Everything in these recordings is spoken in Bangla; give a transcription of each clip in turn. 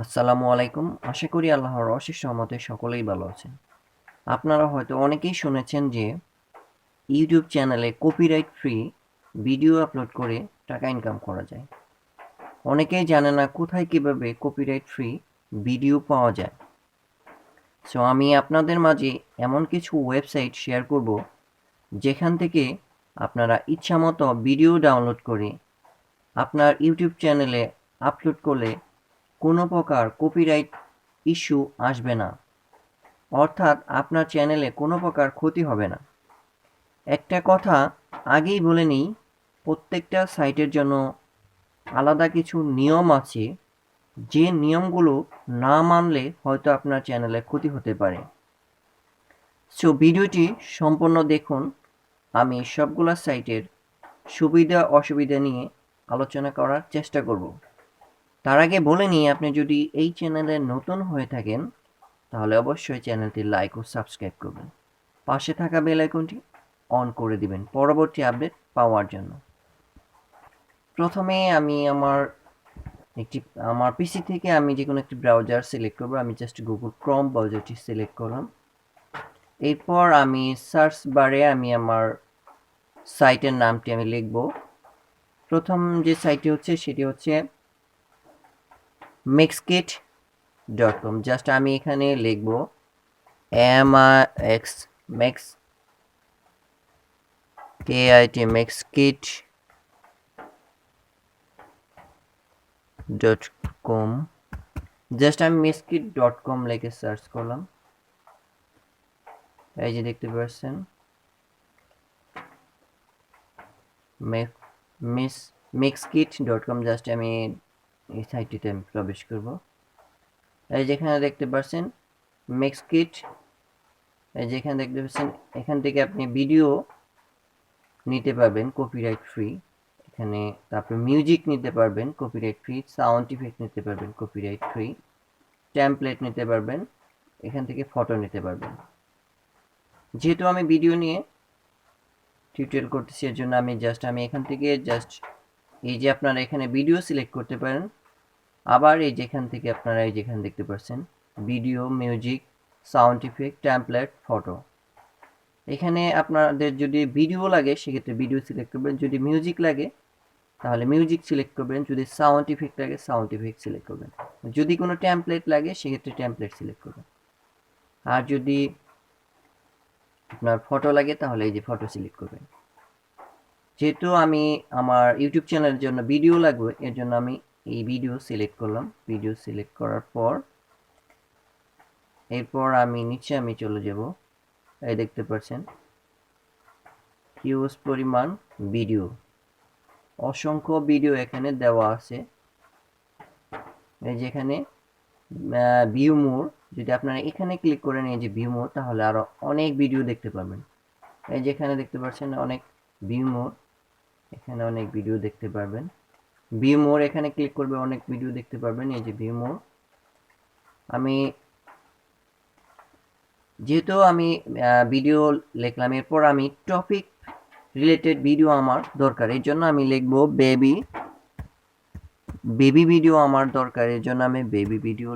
আসসালামু আলাইকুম। আশা করি আল্লাহর অশেষ রহমতে সকলেই ভালো আছেন। আপনারা হয়তো অনেকেই শুনেছেন যে ইউটিউব চ্যানেলে কপিরাইট ফ্রি ভিডিও আপলোড করে টাকা ইনকাম করা যায়। অনেকেই জানে না কোথায় কিভাবে কপিরাইট ফ্রি ভিডিও পাওয়া যায়। সো আমি আপনাদের মাঝে এমন কিছু ওয়েবসাইট শেয়ার করব যেখান থেকে আপনারা ইচ্ছামতো ভিডিও ডাউনলোড করে আপনার ইউটিউব চ্যানেলে আপলোড করলে কোনো প্রকার কপিরাইট ইস্যু আসবে না, অর্থাৎ আপনার চ্যানেলে কোনো প্রকার ক্ষতি হবে না। একটা কথা আগেই বলে নিই, প্রত্যেকটা সাইটের জন্য আলাদা কিছু নিয়ম আছে, যে নিয়মগুলো না মানলে হয়তো আপনার চ্যানেলে ক্ষতি হতে পারে। সো ভিডিওটি সম্পূর্ণ দেখুন। আমি সবগুলা সাইটের সুবিধা অসুবিধা নিয়ে আলোচনা করার চেষ্টা করব। তার আগে বলে নিই, আপনি যদি এই চ্যানেলে নতুন হয়ে থাকেন তাহলে অবশ্যই চ্যানেলটি লাইক ও সাবস্ক্রাইব করবেন। পাশে থাকা বেল আইকনটি অন করে দিবেন পরবর্তী আপডেট পাওয়ার জন্য। প্রথমে আমি আমার পিসি থেকে আমি যে কোনো একটি ব্রাউজার সিলেক্ট করব। আমি জাস্ট গুগল ক্রোম ব্রাউজারটি সিলেক্ট করলাম। এরপর আমি সার্চ বারে আমি আমার সাইটের নামটি আমি লিখব। প্রথম যে সাইটটি হচ্ছে সেটি হচ্ছে mixkit.com। জাস্ট আমি এখানে লিখব MIX makes KIT mixkit.com। Just আমি mixkit.com লিখে সার্চ করলাম। এই যে দেখতে পাচ্ছেন mixkit.com। জাস্ট আমি এই সাইটটিতে আমি প্রবেশ করব। এই যেখানে দেখতে পাচ্ছেন mixkit, এই যেখানে দেখতে পাচ্ছেন এখান থেকে আপনি ভিডিও নিতে পারবেন কপিরাইট ফ্রি। এখানে তারপর মিউজিক নিতে পারবেন কপিরাইট ফ্রি, সাউন্ড ইফেক্ট নিতে পারবেন কপিরাইট ফ্রি, টেমপ্লেট নিতে পারবেন, এখান থেকে ফটো নিতে পারবেন। যেহেতু আমি ভিডিও নিয়ে টিউটোরিয়াল করতেছি এর জন্য আমি এখান থেকে জাস্ট এই যে আপনারা এখানে ভিডিও সিলেক্ট করতে পারেন। আবার এই যেখান থেকে আপনারা এই যেখানে দেখতে পাচ্ছেন video, music, sound effect, template, photo. এখানে আপনাদের যদি ভিডিও লাগে সেক্ষেত্রে ভিডিও সিলেক্ট করবেন, যদি মিউজিক লাগে তাহলে মিউজিক সিলেক্ট করবেন, যদি সাউন্ড ইফেক্ট লাগে সাউন্ড ইফেক্ট সিলেক্ট করবেন, যদি কোনো টেমপ্লেট লাগে সেক্ষেত্রে টেমপ্লেট সিলেক্ট করবেন, আর যদি আপনার ফটো লাগে তাহলে এই যে ফটো সিলেক্ট করবেন। যেহেতু আমি আমার ইউটিউব চ্যানেলের জন্য ভিডিও লাগবে এর জন্য আমি এই ভিডিও সিলেক্ট করলাম। ভিডিও সিলেক্ট করার পর এরপর আমি নিচে আমি চলে যাব। এই দেখতে পাচ্ছেন হিউজ পরিমাণ ভিডিও, অসংখ্য ভিডিও এখানে দেওয়া আছে। এই যেখানে ভিউ মোর, যদি আপনারা এখানে ক্লিক করেন এই যে ভিউ মোর, তাহলে আরো অনেক ভিডিও দেখতে পাবেন। এই যেখানে দেখতে পাচ্ছেন অনেক ভিউ মোর, এখানে অনেক ভিডিও দেখতে পারবেন। ভিউ মোর এখানে ক্লিক করবে অনেক ভিডিও দেখতে পারবেন। এই যে ভিউ মোর, আমি যেহেতু আমি ভিডিও লিখলাম, এরপর আমি টপিক রিলেটেড ভিডিও আমার দরকার, এই জন্য আমি লিখব বেবি ভিডিও আমার দরকার, এর জন্য আমি বেবি ভিডিও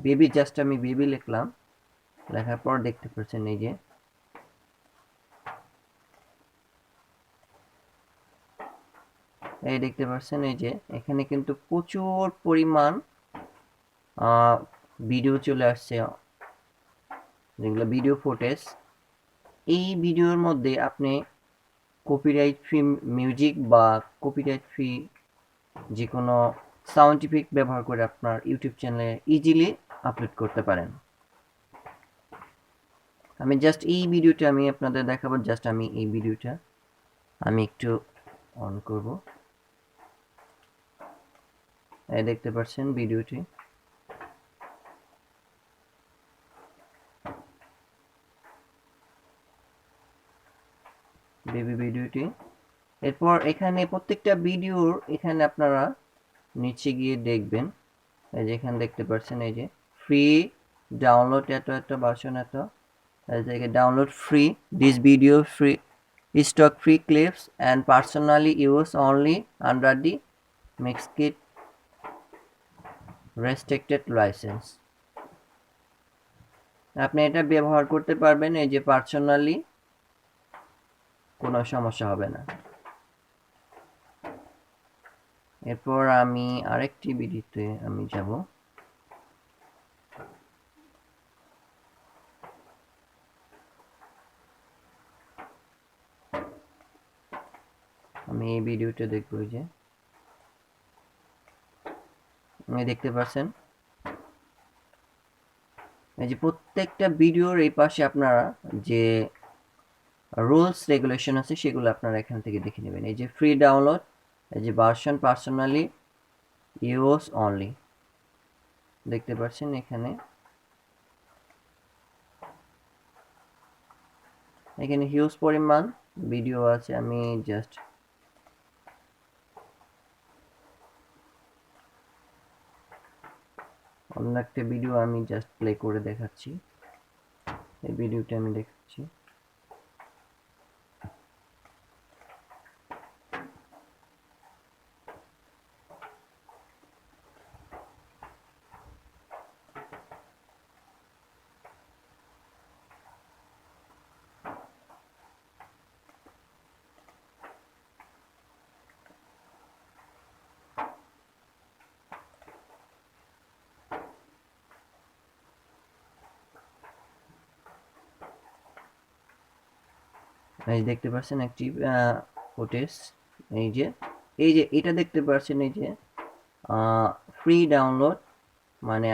বেবি, জাস্ট আমি বেবি লিখলাম। লেখার পর দেখতে পাচ্ছেন এই যে এই দেখতে পাচ্ছেন এই যে এখানে কিন্তু প্রচুর পরিমাণ ভিডিও চলে আসছে, যেগুলো ভিডিও ফুটেজ। এই ভিডিওর মধ্যে আপনি কপিরাইট ফ্রি মিউজিক বা কপিরাইট ফ্রি যে কোনো সাউন্ড ইফেক্ট ব্যবহার করে আপনার ইউটিউব চ্যানেলে ইজিলি আপলোড করতে পারেন। আমি জাস্ট এই ভিডিওটা আমি আপনাদের দেখাবো। জাস্ট আমি এই ভিডিওটা আমি একটু অন করব। এই দেখতে পাচ্ছেন ভিডিওটি, বেবি ভিডিওটি। এরপর এখানে প্রত্যেকটা ভিডিওর এখানে আপনারা নিচে গিয়ে দেখবেন, এই যে এখানে দেখতে পাচ্ছেন এই যে ফ্রি ডাউনলোড এত ভার্সন এত, এই যে download free this video free stock free clips and personally use only under the mixkit restricted licence. আপনি এটা ব্যবহার করতে পারবেন এই যে পার্সোনালি, কোনো সমস্যা হবে না। এরপর আমি আরেকটি ভিডিওতে আমি যাব। আমি এই ভিডিওটা দেখব। যে আপনি দেখতে পাচ্ছেন এই যে প্রত্যেকটা ভিডিওর এই পাশে আপনারা যে রুলস রেগুলেশন আছে সেগুলো আপনারা এখান থেকে দেখে নেবেন। এই যে ফ্রি ডাউনলোড, এই যে ভার্সন পার্সোনালি ইউজ অনলি, দেখতে পাচ্ছেন এখানে হিউজ পরিমাণ ভিডিও আছে। আমি জাস্ট অন্য একটা ভিডিও আমি জাস্ট প্লে করে দেখাচ্ছি। এই ভিডিওটা আমি দেখাচ্ছি। এই দেখতে পাচ্ছেন একটি ফুটেজ। এই যে এটা দেখতে পাচ্ছেন, এই যে ফ্রি ডাউনলোড মানে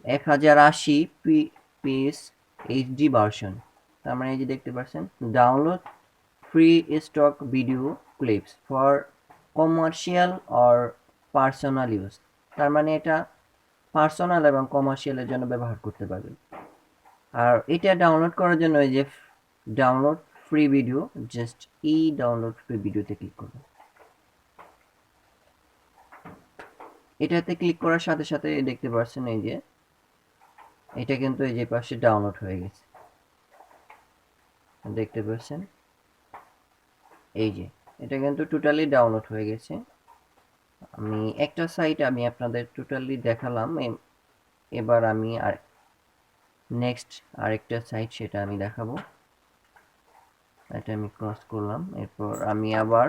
1080 পিস এইচডি ভার্সন। তার মানে এই যে দেখতে পাচ্ছেন download free stock video clips for commercial or personal use. তার মানে এটা পার্সোনাল এবং কমার্শিয়ালের জন্য ব্যবহার করতে পারবেন। আর এটা ডাউনলোড করার জন্য এই যে ডাউনলোড ফ্রি ভিডিও, জাস্ট এই ডাউনলোড ফ্রি ভিডিওতে ক্লিক করবেন। এটাতে ক্লিক করার সাথে সাথে দেখতে পাচ্ছেন এই যে এটা কিন্তু এই যে পাশে ডাউনলোড হয়ে গেছে, দেখতে পাচ্ছেন এই যে এটা কিন্তু টোটালি ডাউনলোড হয়ে গেছে। আমি একটা সাইট আমি আপনাদের টোটালি দেখালাম। এবার আমি আর নেক্সট আরেকটা সাইট সেটা আমি দেখাবো। এটা আমি ক্রস করলাম। এরপর আমি আবার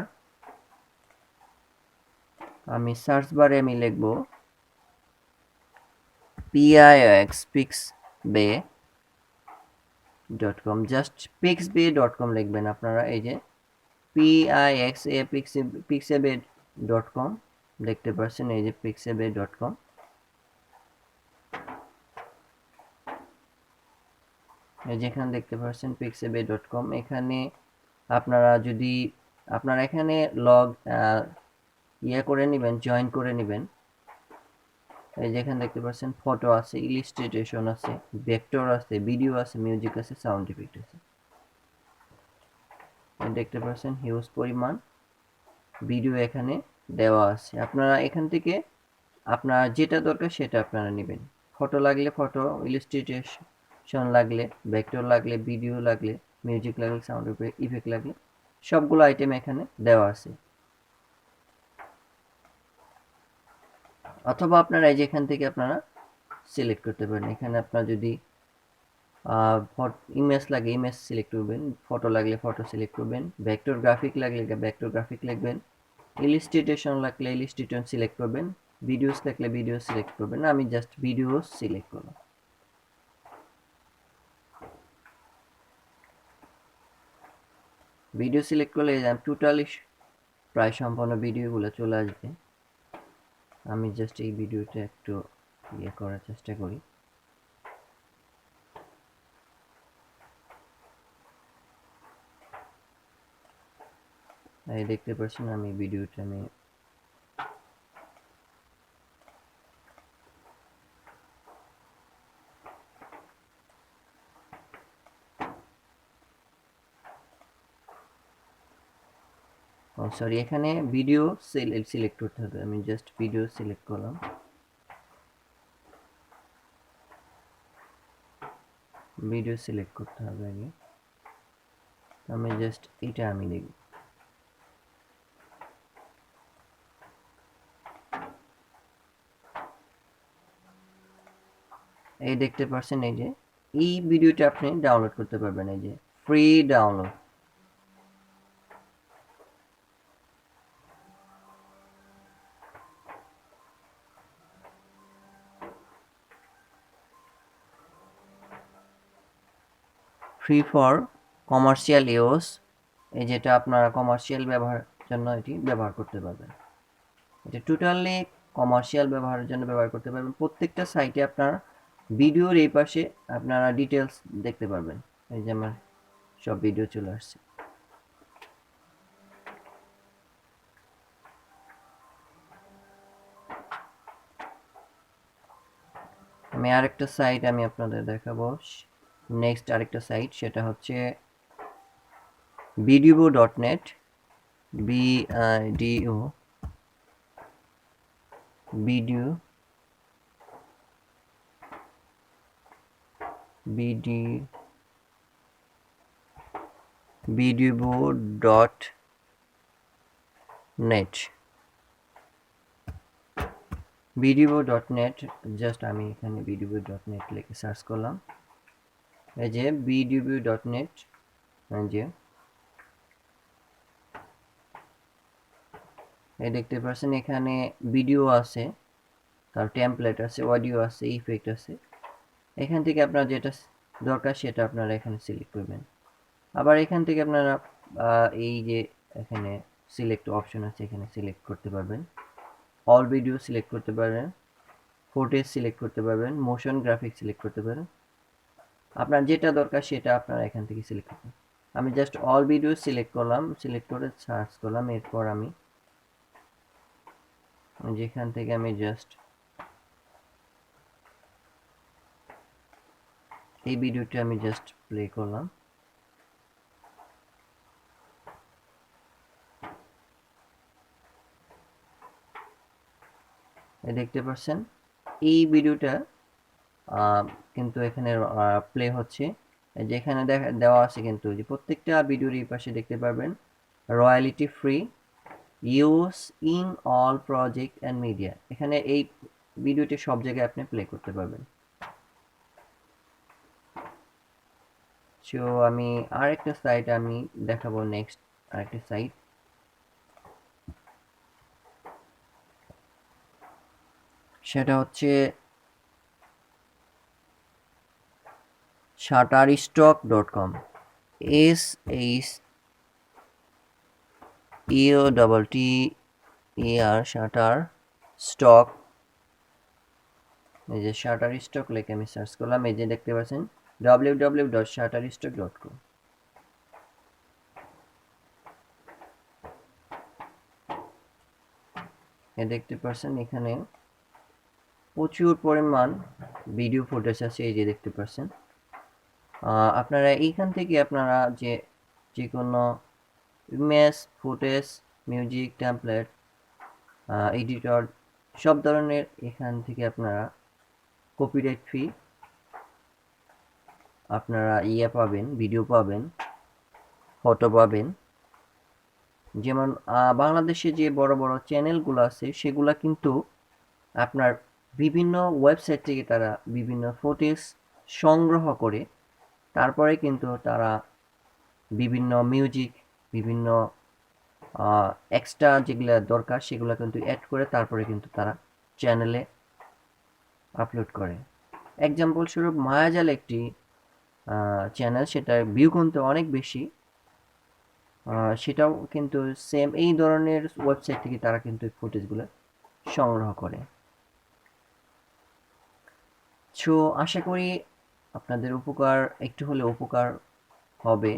সার্চ বারে আমি লিখব pixabay.com, জাস্ট pixabay.com লিখবেন আপনারা। এই যে pixabay.com দেখতে পাচ্ছেন, এই যে pixabay.com। এই যেখানে দেখতে পাচ্ছেন pixaby.com, এখানে আপনারা যদি আপনারা এখানে করে নেবেন, জয়েন করে নেবেন। এই যেখানে দেখতে পাচ্ছেন ফটো আছে, ইলাস্ট্রেশন আছে, ভেক্টর আছে, ভিডিও আছে, মিউজিক আছে, সাউন্ড ইফেক্ট আছে। দেখতে পাচ্ছেন হিউজ পরিমাণ ভিডিও এখানে দেওয়া আছে। আপনারা এখান থেকে আপনার যেটা দরকার সেটা আপনারা নেবেন। ফটো লাগলে ফটো, ইলাস্ট্রেশন লাগলে, ভেক্টর লাগলে, ভিডিও লাগলে, মিউজিক লাগলে, সাউন্ড ইফেক্ট লাগলে, সবগুলো আইটেম এখানে দেওয়া আছে। অথবা আপনারা এই যেখান থেকে আপনারা সিলেক্ট করতে পারেন। এখানে আপনার যদি ইমেজ লাগে ইমেজ সিলেক্ট করবেন, ফটো লাগলে ফটো সিলেক্ট করবেন, ভেক্টর গ্রাফিক লাগলে ভেক্টর গ্রাফিক লিখবেন, ইলাস্ট্রেশন লাগলে ইলাস্ট্রেশন সিলেক্ট করবেন, ভিডিওস লাগলে ভিডিও সিলেক্ট করবেন। আমি জাস্ট ভিডিও সিলেক্ট করলাম। ভিডিও সিলেক্ট করলে টোটালি প্রায় সম্পূর্ণ ভিডিওগুলো চলে আসবে। আমি জাস্ট এই ভিডিওটা একটু করার চেষ্টা করি। এই দেখতে পাচ্ছেন আমি ভিডিওটা সরি, এখানে ভিডিও সিলেক্ট করতে হবে। আমি জাস্ট ভিডিও সিলেক্ট করলাম। ভিডিও সিলেক্ট করতে হবে আগে। আমি জাস্ট এটা আমি দেখব। এই দেখতে পাচ্ছেন, এই যে এই ভিডিওটা আপনি ডাউনলোড করতে পারবেন, এই যে free download. Free for commercial use, এই যেটা আপনারা কমার্শিয়াল ব্যবহারের জন্য এটি ব্যবহার করতে পারবেন। এটা টোটালি কমার্শিয়াল ব্যবহারের জন্য ব্যবহার করতে পারবেন। প্রত্যেকটা সাইটে আপনার ভিডিওর এই পাশে আপনারা ডিটেলস দেখতে পারবেন। এই যে আমার সব ভিডিও চলে আসছে। আমি আরেকটা সাইট আমি আপনাদের দেখাবো, নেক্সট আরেকটা সাইট, সেটা হচ্ছে videvo.net, BIDO, video videvo.net, videvo.net, just আমি এখানে videvo.net লিখে সার্চ করলাম। এই যে videvo.net, যে এই দেখতে পাচ্ছেন এখানে ভিডিও আছে, তার টেমপ্লেট আছে, অডিও আছে, ইফেক্ট আছে। এখান থেকে আপনার যেটা দরকার সেটা আপনারা এখানে সিলেক্ট করবেন। আবার এখান থেকে আপনারা এই যে এখানে সিলেক্ট অপশন আছে, এখানে সিলেক্ট করতে পারবেন, অল ভিডিও সিলেক্ট করতে পারবেন, ফুটেজ সিলেক্ট করতে পারবেন, মোশন গ্রাফিক সিলেক্ট করতে পারেন। আপনার যেটা দরকার সেটা আপনারা এখান থেকে সিলেক্ট করবেন। আমি জাস্ট অল ভিডিও সিলেক্ট করলাম, সিলেক্ট করে সার্চ করলাম। এরপর আমি যেখান থেকে আমি জাস্ট এই ভিডিওটা আমি জাস্ট প্লে করলাম। দেখতে পাচ্ছেন এই ভিডিওটা কিন্তু এখানে প্লে হচ্ছে। যেখানে দেওয়া আছে কিন্তু যে প্রত্যেকটা ভিডিওর এই পাশে দেখতে পারবেন royalty free use in all project and media. এখানে এই ভিডিওটি সব জায়গায় আপনি প্লে করতে পারবেন। সো আমি আরেকটা সাইট আমি দেখাবো, নেক্সট আরেকটা সাইট, সেটা হচ্ছে shutterstock.com, SHEOTTER, শাটার স্টক। এই যে শাটার স্টক লিখে আমি সার্চ করলাম, এই যে দেখতে পাচ্ছেন www.shutterstock.com। দেখতে পাচ্ছেন এখানে প্রচুর পরিমাণ ভিডিও ফুটেজ আছে, এই যে দেখতে পাচ্ছেন। আপনারা এইখান থেকে আপনারা যে কোনো image, footage, music, template, editor, সব ধরনের এখান থেকে আপনারা কপিরাইট ফ্রি আপনারা পাবেন, ভিডিও পাবেন, ফটো পাবেন। যেমন বাংলাদেশে যে বড় বড় চ্যানেলগুলো আছে সেগুলা কিন্তু আপনার বিভিন্ন ওয়েবসাইট থেকে তারা বিভিন্ন ফুটেজ সংগ্রহ করে তারপরে কিন্তু তারা বিভিন্ন মিউজিক, বিভিন্ন এক্সট্রা যেগুলো দরকার সেগুলো কিন্তু অ্যাড করে তারপরে কিন্তু তারা চ্যানেলে আপলোড করে। এক্সাম্পল স্বরূপ মায়াজাল একটি চ্যানেল, সেটার ভিউ কিন্তু অনেক বেশি, সেটাও কিন্তু সেম এই ধরনের ওয়েবসাইট থেকে তারা কিন্তু ফুটেজগুলো সংগ্রহ করে। সো আশা করি আপনাদের উপকার, একটু হলে উপকার হবে।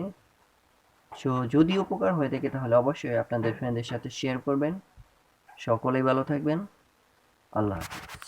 সো যদি উপকার হয়ে থাকে তাহলে অবশ্যই আপনাদের ফ্রেন্ডদের সাথে শেয়ার করবেন। সকলেই ভালো থাকবেন। আল্লাহ হাফিজ।